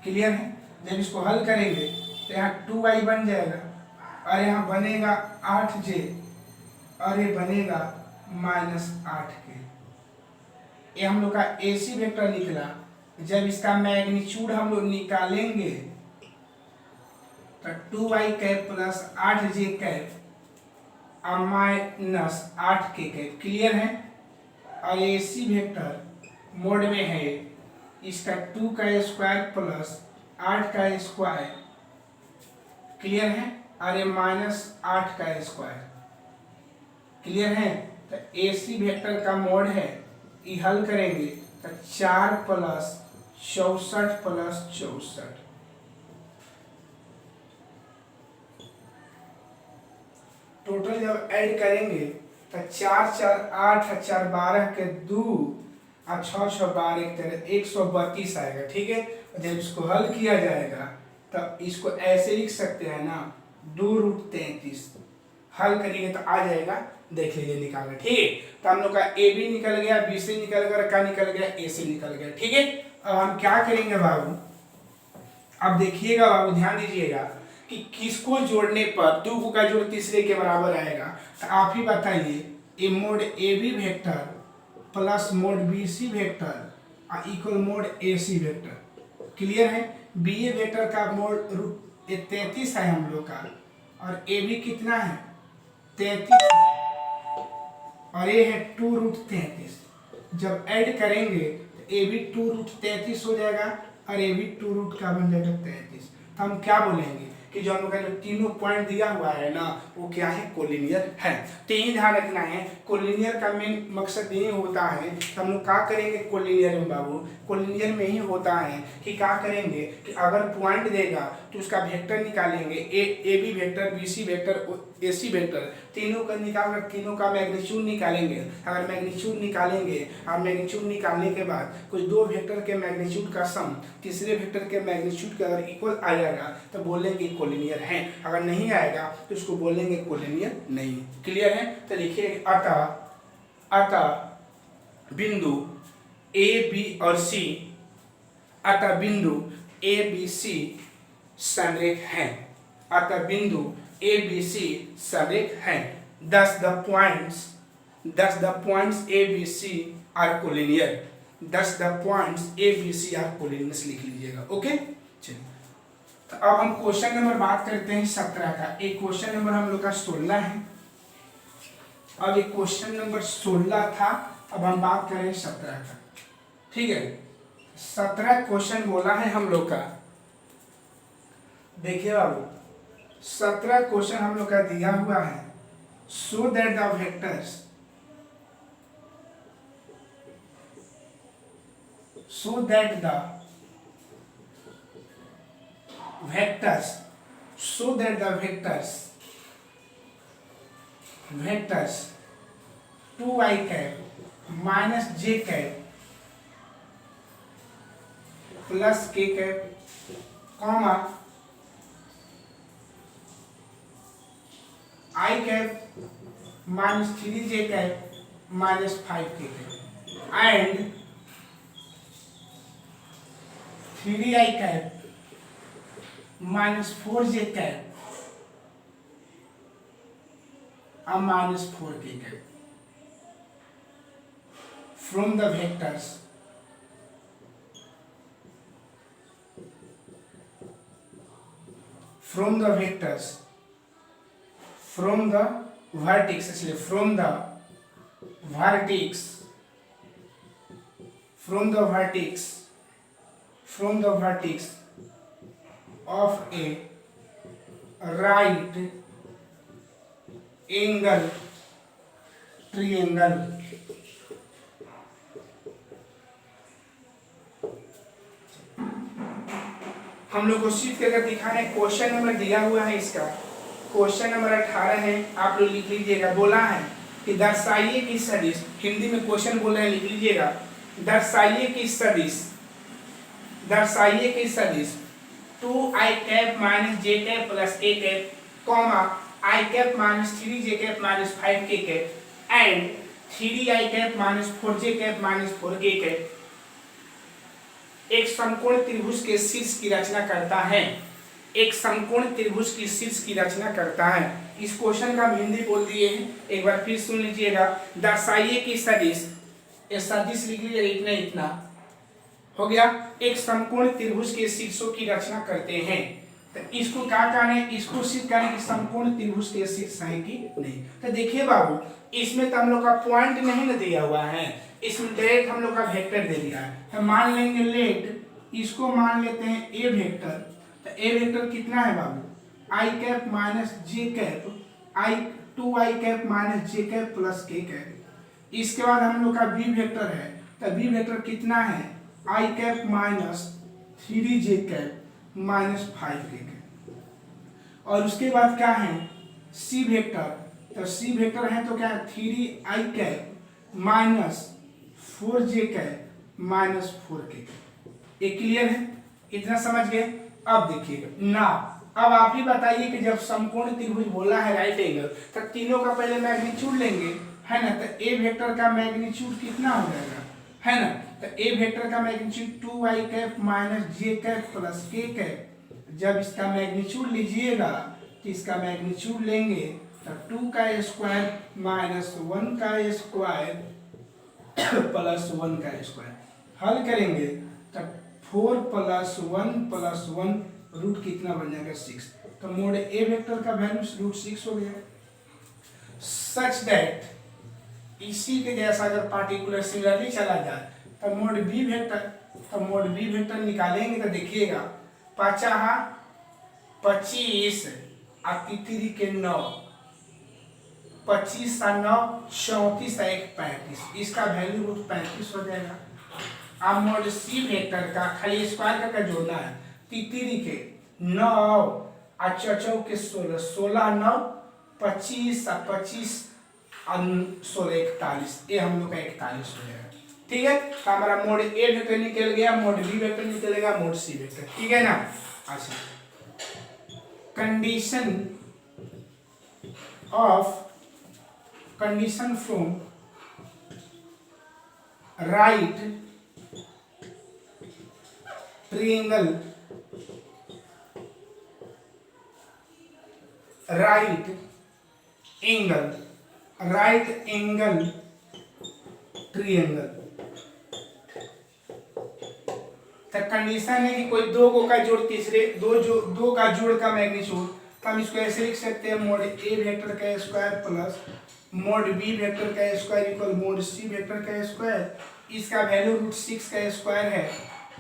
Clear है? जब इसको हल करेंगे तो यहाँ 2i बन जाएगा, और यहाँ बनेगा 8j, और ये बनेगा माइनस 8k। ये हम लोग का AC वेक्टर निकला। जब इसका मैग्नीट्यूड हम लोग निकालेंगे तो 2i cap plus 8j cap और माइनस 8k कैप। क्लियर है? और AC वेक्टर मोड में है, इसका 2 का स्क्वायर प्लस 8 का स्क्वायर। क्लियर है? और ये माइनस 8 का स्क्वायर। क्लियर है? तो AC वेक्टर का मोड है, ये हल करेंगे तो 4 प्लस 64 प्लस 64, टोटल जब ऐड करेंगे तो 4 4 8 4 12 के 2 और 6 6 12 132 आएगा। ठीक है? जब इसको हल किया जाएगा तब इसको ऐसे लिख सकते हैं ना, 2√33। हल करेंगे तो आ जाएगा, देख लीजिए निकालना। ठीक है? तो हम लोग का AB निकल गया, BC निकल गया, क्या निकल गया? AC निकल गया। ठीक है? अब हम क्या करेंगे बाबू, अब देखिएगा बाबू, ध्यान दीजिएगा कि किसको जोड़ने पर 2 का जोड़ तीसरे के बराबर आएगा। तो आप ही बताइए, A mod AB vector plus mod BC vector और equal mod AC vector. Clear है? BA वेक्टर का मोड √33 है हम लोग का, और AB कितना है? 33, और ये है 2√33। जब ऐड करेंगे तो AB 2√33 हो जाएगा, और AB 2 का बन जाएगा 33। तो हम क्या बोलेंगे कि जो हम लोग का जो तीनों पॉइंट दिया हुआ है ना, वो क्या है? कोलिनियर है। तो यही ध्यान रखना है, कोलिनियर का मेन मकसद ये होता है। तो हम लोग क्या करेंगे कोलिनियर में बाबू? कोलिनियर में ही होता है कि क्या करेंगे कि अगर पॉइंट देगा तो उसका वेक्टर निकालेंगे, AB vector, BC vector, AC vector, तीनों का निकाल कर तीनों का मैग्नीट्यूड निकालेंगे। अगर मैग्नीट्यूड निकालेंगे और मैग्नीट्यूड निकालने के बाद कोई दो वेक्टर के मैग्नीट्यूड का सम तीसरे वेक्टर के मैग्नीट्यूड के अगर इक्वल आ जाएगा तो बोलेंगे कोलिनियर है। अगर नहीं आएगा तो उसको बोलेंगे कोलिनियर नहीं। क्लियर है? तो लिखिए, अतः बिंदु A, B और C, अतः बिंदु A, B, C संरेख हैं। अतः बिंदु A, B, C संरेख हैं। Thus the points A, B, C are collinear. Thus the points A, B, C are collinear लिख लीजिएगा। ओके, चलिए तो अब हम क्वेश्चन नंबर बात करते हैं 17 का। एक क्वेश्चन नंबर हम लोग का 16 है। अब एक क्वेश्चन नंबर 16 था, अब हम बात करें 17 का। ठीक है? 17 क्वेश्चन बोला है हम लोग का। देखिए बाबू, 17 क्वेश्चन हम लोग का दिया हुआ है। So that the vectors vectors 2i cap minus j cap plus k cap comma i cap minus 3j cap minus 5k cap and 3i cap minus 4j cap और minus 4k cap from the vectors from the vertex, इसलिए from the vertex, from the vertex, from the vertex of a right angle triangle, हम लोग को sheet करके दिखाना है। Question number दिया हुआ है, इसका क्वेश्चन नंबर 18 है, आप लोग लिख लीजिएगा। बोला है कि दर्शाइए कि सदिश, हिंदी में क्वेश्चन बोल रहे हैं, लिख लीजिएगा। दर्शाइए कि सदिश, दर्शाइए कि सदिश 2i कैप माइनस जे कैप प्लस के cap comma i cap minus 3j cap minus 5k cap and 3i cap minus 4j cap minus 4k cap एक समकोण त्रिभुज के शीर्ष की रचना करता है। एक समकोण त्रिभुज की शीर्ष की रचना करता है। इस क्वेश्चन का हम हिंदी बोल दिए हैं, एक बार फिर सुन लीजिएगा। दर्शाइए कि सदिश, ये सदिश लिख लीजिए, इतना इतना हो गया। एक समकोण त्रिभुज के शीर्षों की रचना करते हैं, तो इसको क्या कहना है, इसको सिद्ध करने की समकोण त्रिभुज के शीर्ष है कि नहीं। तो देखिए बाबू, इसमें तो हम लोग का पॉइंट नहीं ना दिया हुआ है, इसमें डायरेक्ट हम लोग का वेक्टर दे दिया है। तो मान लेंगे लेट, इसको मान लेते हैं ए वेक्टर। तो ए वेक्टर कितना है बाबू, आई कैप माइनस जे कैप, आई 2i कैप माइनस जे कैप प्लस के कैप। इसके बाद हम लोग का बी वेक्टर है, तो बी वेक्टर कितना है, i cap minus 3j cap minus 5k cap. और उसके बाद क्या है, सी वेक्टर। तो सी वेक्टर है तो क्या है, 3i cap minus 4j cap minus 4k cap. ये क्लियर है, इतना समझ गए। अब देखिएगा ना, अब आप ही बताइए कि जब समकोण त्रिभुज बोला है राइट एंगल, तो तीनों का पहले मैग्नीट्यूड लेंगे, है ना। तो ए वेक्टर का मैग्नीट्यूड कितना हो जाएगा, है ना। तो ए वेक्टर का मैग्नीट्यूड 2i कैप माइनस जे कैप प्लस के कैप। जब इसका मैग्नीट्यूड लीजिएगा तो इसका मैग्नीट्यूड लेंगे तो 2 का स्क्वायर माइनस 1 का स्क्वायर प्लस 1 का स्क्वायर। हल करेंगे तो 4 प्लस 1 रूट कितना बन जाएगा 6। तो मोड ए वेक्टर का वैल्यू रूट 6 हो गया। सच दैट इसी के जैसा अगर पार्टिकुलर सिमिलरली चला जाए तो मोड बी वेक्टर, तो मोड बी वेक्टर निकालेंगे तो देखिएगा 25 और 3 के 9, 25 और 9 34 और 1 35, इसका वैल्यू रूट 35 हो जाएगा। अब मोड सी वेक्टर का खाली स्क्वायर का जोड़ना है, 3 के 9 और 4 के 16, 16 9 25 और 25 और 16 41, ये हम लोग का 41 हो जाएगा। ठीक है, तो हमारा मोड ए वेक्टर निकल गया, मोड बी वेक्टर निकलेगा, मोड सी वेक्टर। ठीक है ना। अच्छा, condition from right triangle, right angle triangle. तो कंडीशन है कि कोई दो का जोड़ तीसरे दो का जोड़ का मैग्नीट्यूड, तो हम इसको ऐसे लिख सकते हैं, मोड ए वेक्टर का square plus mod B vector का square equal mod C vector का स्क्वायर। इसका वैल्यू रूट 6 का स्क्वायर है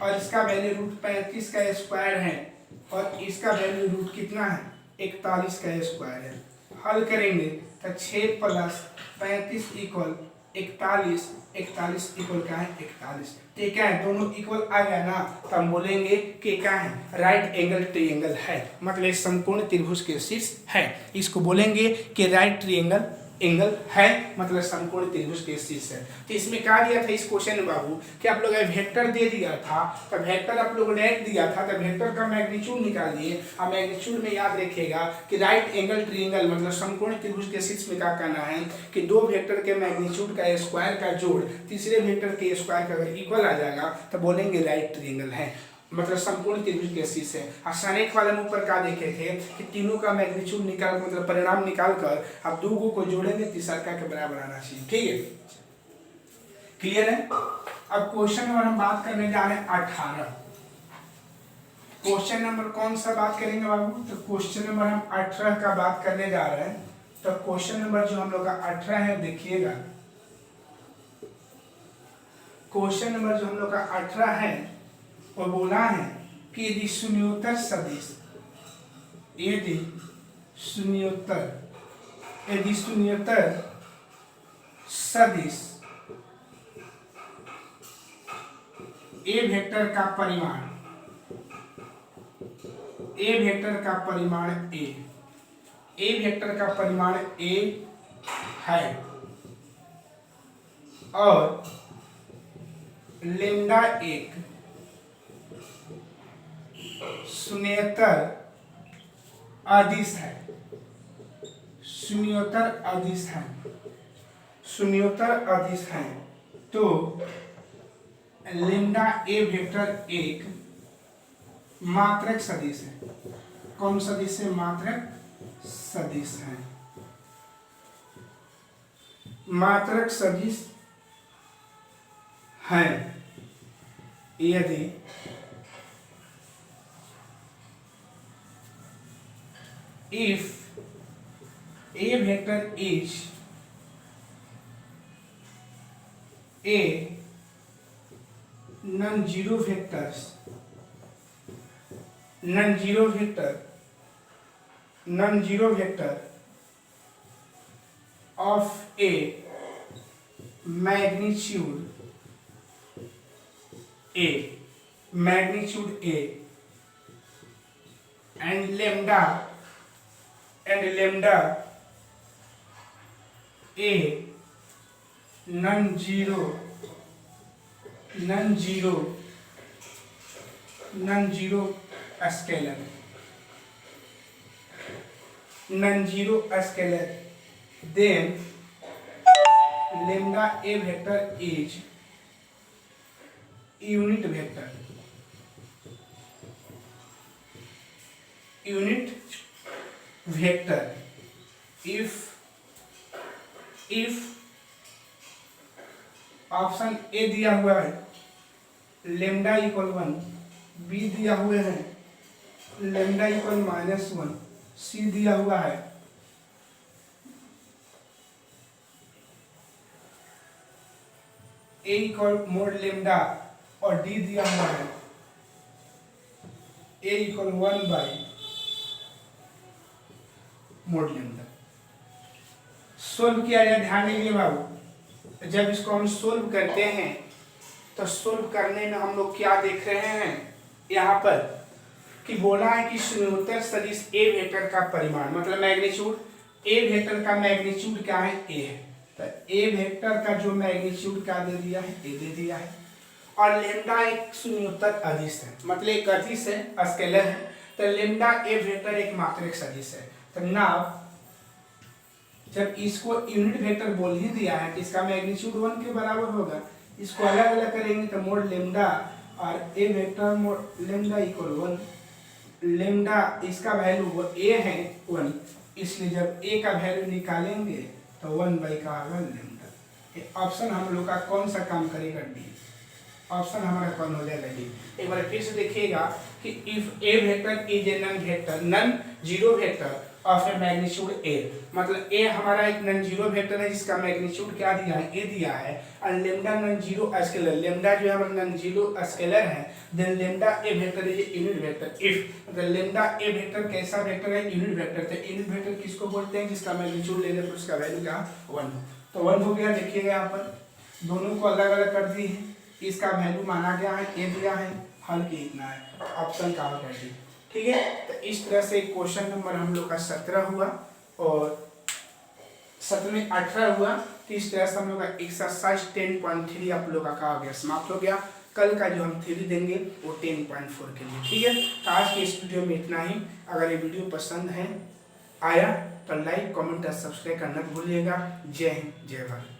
और इसका वैल्यू रूट 35 का स्क्वायर है और इसका वैल्यू रूट कितना है 41 का स्क्वायर है। हल करेंगे तो 6 प्लस 35 इक्वल 41, 41 इक्वल क्या है 41। तो क्या है, दोनों इक्वल आ गया ना, तो हम बोलेंगे कि क्या है, राइट एंगल ट्रायंगल है, मतलब समकोण त्रिभुज के शीर्ष है। इसको बोलेंगे कि राइट ट्रायंगल एंगल है, मतलब समकोण त्रिभुज के शीर्ष है। तो इसमें क्या दिया था इस क्वेश्चन में बाबू कि आप लोग वेक्टर दे दिया था, तो वेक्टर आप लोग डायरेक्ट दिया था, तो वेक्टर का मैग्नीट्यूड निकाल दिए। अब मैग्नीट्यूड में याद रखिएगा कि राइट एंगल ट्रायंगल मतलब समकोण त्रिभुज के शीर्ष में क्या करना है कि दो वेक्टर के मैग्नीट्यूड का स्क्वायर का जोड़ तीसरे वेक्टर के स्क्वायर का अगर इक्वल आ जाएगा तो बोलेंगे राइट ट्रायंगल है, मतलब संपूर्ण त्रिभुज के शीर्ष है। और सनेक वाले में ऊपर क्या देखे थे कि तीनों का मैग्नीट्यूड निकाल मतलब परिणाम निकाल कर आप दो को जोड़ेंगे तीसरा के बराबर आना चाहिए। ठीक है, क्लियर है। अब क्वेश्चन नंबर हम बात करने जा रहे हैं 18। क्वेश्चन नंबर कौन सा बात करेंगे बाबू, तो क्वेश्चन नंबर हम 18 का बात करने जा रहे हैं। तो क्वेश्चन नंबर जो हम लोग का 18 है देखिएगा, क्वेश्चन नंबर जो हम लोग का 18 है वो बोला है कि यदि शून्योत्तर सदिश, यदि शून्योत्तर सदिश ए वेक्टर का परिमाण, ए वेक्टर का परिमाण ए वेक्टर का परिमाण ए है और लेम्डा एक शून्योत्तर अदिश है, शून्योत्तर अदिश है, शून्योत्तर अदिश है, तो लेम्डा ए वेक्टर एक मात्रक सदिश है। कौन सदिश है? मात्रक सदिश है। मात्रक सदिश है यदि if a vector is a non-zero vector of a magnitude a and lambda a non-zero scalar, then lambda a vector is unit vector if option A दिया हुआ है लेम्डा इक्वल 1, बी दिया हुए हैं लेम्डा इक्वल -1, सी दिया हुआ है A equal mod lambda और डी दिया हुआ है A equal 1 by mod lambda. Solve किया जाए, ध्यान दीजिए बाबू, जब इसको हम सोल्व करते हैं तो सोल्व करने में हम लोग क्या देख रहे हैं यहाँ पर कि बोला है कि शून्योत्तर सदिश ए वेक्टर का परिमाण मतलब मैग्नीट्यूड, ए वेक्टर का मैग्नीट्यूड क्या है? ए है। तो ए वेक्टर का जो मैग्नीट्यूड क्या दे दिया है? ए दे दिया है। और लेम्डा एक शून्योत्तर अदिश है, मतलब एक अदिश है, स्केलर है, तो लेम्डा ए वेक्टर एक मात्रक सदिश है। तो नाउ जब इसको यूनिट वेक्टर बोल ही दिया है कि इसका मैग्नीट्यूड 1 के बराबर होगा, इसको अलग अलग करेंगे तो मोड लेम्डा और A vector mod lambda equal 1, lambda इसका वैल्यू ए है 1, इसलिए जब ए का वैल्यू निकालेंगे तो 1 बाई का होगा लेम्डा। ये ऑप्शन हम लोग का कौन सा काम करेगा? डी। ऑप्शन हमारा कौन हो जाएगा? डी। एक बार फिर से देखिएगा कि if A vector is a non zero vector of A magnitude ए, मतलब ए हमारा एक नॉन जीरो वेक्टर है जिसका मैग्नीट्यूड क्या दिया है? ए दिया है। और lambda non zero scalar, lambda जो है हमारा नॉन जीरो स्केलर है, then lambda A vector is unit vector. If मतलब लेम्डा ए वेक्टर कैसा वेक्टर है? Unit vector. तो यूनिट वेक्टर किसको बोलते हैं? जिसका मैग्नीट्यूड लेने पर उसका वैल्यू क्या? 1 हो। तो 1 हो गया। देखिएगा यहाँ पर दोनों को अलग अलग कर दी है, इसका वैल्यू माना गया है, ए दिया है, हल की इतना है, ऑप्शन का कर दी। ठीक है, तो इस तरह से क्वेश्चन नंबर हम लोग का 17 हुआ और 17 में 18 हुआ। तो इस तरह से हम लोग का एक्सरसाइज 10.3 आप लोग का हो गया, समाप्त हो गया। कल का जो हम थ्योरी देंगे वो 10.4 के लिए। ठीक है, तो आज के इस वीडियो में इतना ही। अगर ये वीडियो पसंद है आया तो लाइक कमेंट और सब्सक्राइब करना भूलिएगा। जय हिंद, जय भारत।